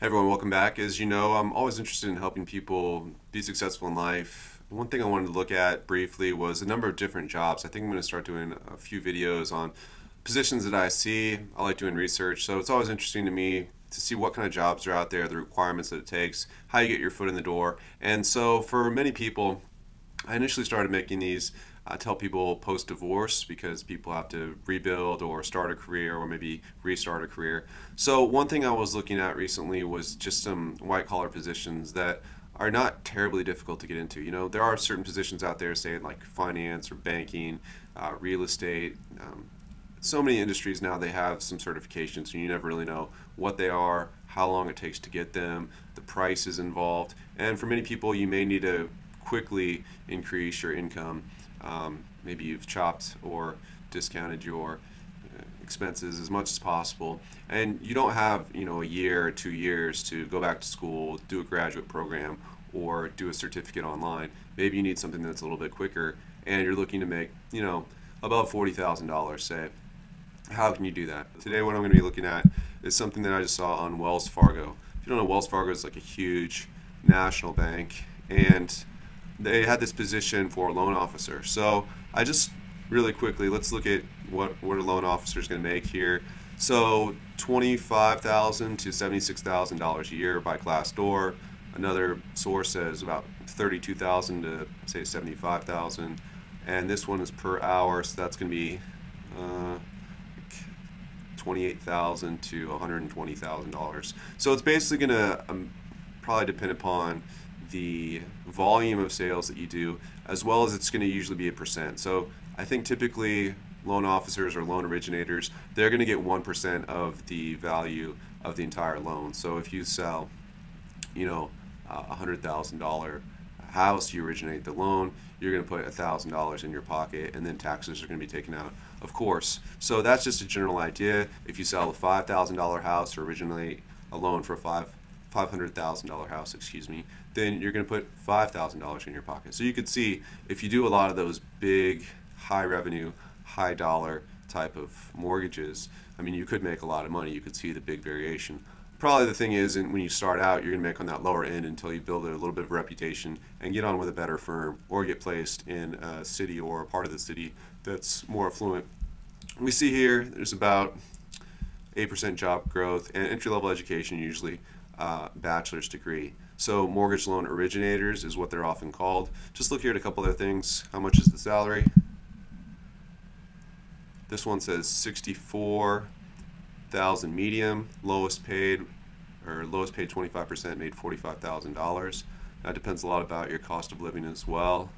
Hey everyone, welcome back. As you know, I'm always interested in helping people be successful in life. One thing I wanted to look at briefly was a number of different jobs. I think I'm going to start doing a few videos on positions that I see. I like doing research, so it's always interesting to me to see what kind of jobs are out there, the requirements that it takes, how you get your foot in the door. And so for many people, I initially started making these tell people post divorce because people have to rebuild or start a career or maybe restart a career. So, one thing I was looking at recently was just some white collar positions that are not terribly difficult to get into. You know, there are certain positions out there, say like finance or banking, real estate. So many industries now they have some certifications, and you never really know what they are, how long it takes to get them, the price is involved, and for many people, you may need to quickly increase your income. Maybe you've chopped or discounted your expenses as much as possible, and you don't have a year or 2 years to go back to school, do a graduate program, or do a certificate online. Maybe you need something that's a little bit quicker, and you're looking to make above $40,000, say. How can you do that? Today, what I'm going to be looking at is something that I just saw on Wells Fargo. If you don't know, Wells Fargo is like a huge national bank, and they had this position for a loan officer. So I just really quickly let's look at what a loan officer is going to make here. So $25,000 to $76,000 a year by Glassdoor. Another source says about 32,000 to say 75,000, and this one is per hour, so that's going to be uh, 28,000 to $120,000. So it's basically going to probably depend upon the volume of sales that you do, as well as it's going to usually be a percent. So I think typically loan officers or loan originators, they're going to get 1% of the value of the entire loan. So if you sell, a $100,000 house, you originate the loan, you're going to put $1,000 in your pocket, and then taxes are going to be taken out, of course. So that's just a general idea. If you sell a $5,000 house or originate a loan for a $500,000 house, excuse me, then you're going to put $5,000 in your pocket. So you could see if you do a lot of those big, high revenue, high dollar type of mortgages, I mean, you could make a lot of money. You could see the big variation. Probably the thing is, when you start out, you're going to make on that lower end until you build a little bit of reputation and get on with a better firm or get placed in a city or a part of the city that's more affluent. We see here there's about 8% job growth and entry-level education, usually bachelor's degree. So mortgage loan originators is what they're often called. Just look here at a couple other things. How much is the salary? This one says 64,000 medium, lowest paid 25% made $45,000. That depends a lot about your cost of living as well.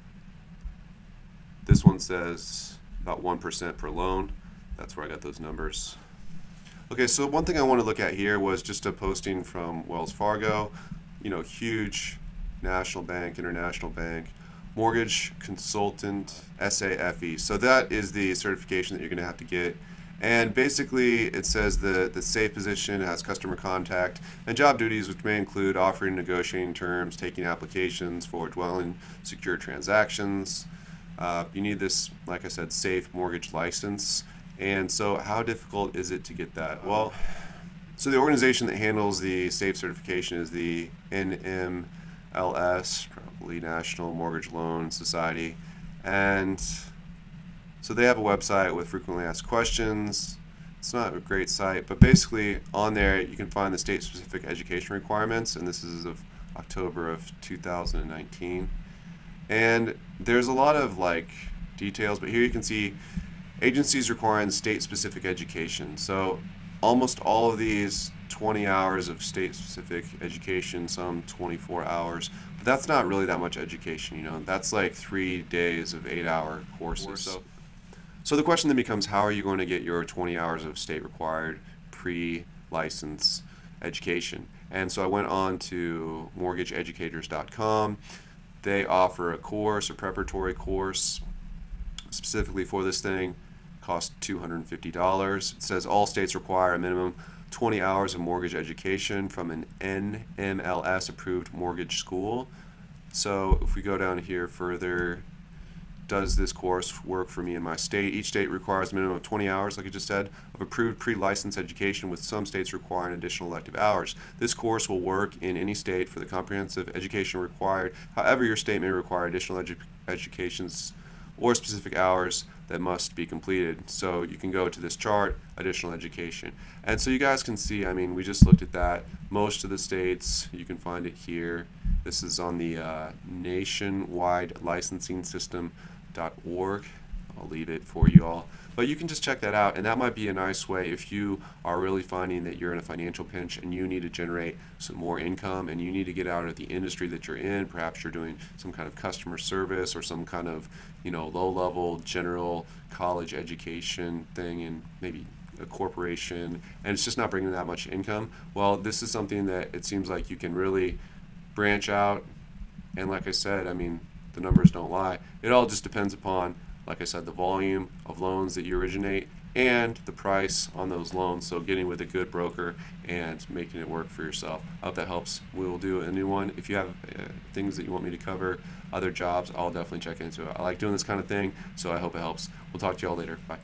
This one says about 1% per loan. That's where I got those numbers. Okay, so one thing I want to look at here was just a posting from Wells Fargo, huge national bank, international bank, mortgage consultant, SAFE. So that is the certification that you're going to have to get. And basically, it says the safe position has customer contact and job duties, which may include offering, negotiating terms, taking applications for dwelling secure transactions. You need this, like I said, safe mortgage license. And so, how difficult is it to get that? Well, so the organization that handles the SAFE certification is the NMLS, probably National Mortgage Loan Society, and so they have a website with frequently asked questions. It's not a great site, but basically on there you can find the state-specific education requirements, and this is of October of 2019. And there's a lot of details, but here you can see agencies requiring state-specific education. So almost all of these 20 hours of state-specific education, some 24 hours, but that's not really that much education. That's like 3 days of 8-hour courses. So the question then becomes, how are you going to get your 20 hours of state-required pre-license education? And so I went on to mortgageeducators.com. They offer a course, a preparatory course, specifically for this thing. Costs $250. It says all states require a minimum 20 hours of mortgage education from an NMLS approved mortgage school. So if we go down here further, does this course work for me in my state? Each state requires a minimum of 20 hours, like I just said, of approved pre-licensed education, with some states requiring additional elective hours. This course will work in any state for the comprehensive education required. However, your state may require additional educations or specific hours that must be completed. So you can go to this chart, additional education. And so you guys can see, I mean, we just looked at that. Most of the states, you can find it here. This is on the nationwide licensing system.org. I'll leave it for you all. But you can just check that out, and that might be a nice way if you are really finding that you're in a financial pinch and you need to generate some more income and you need to get out of the industry that you're in. Perhaps you're doing some kind of customer service or some kind of, low-level general college education thing in maybe a corporation, and it's just not bringing that much income. Well, this is something that it seems like you can really branch out, and like I said, I mean, the numbers don't lie. It all just depends upon, like I said, the volume of loans that you originate and the price on those loans. So getting with a good broker and making it work for yourself. I hope that helps. We will do a new one. If you have things that you want me to cover, other jobs, I'll definitely check into it. I like doing this kind of thing, so I hope it helps. We'll talk to you all later. Bye.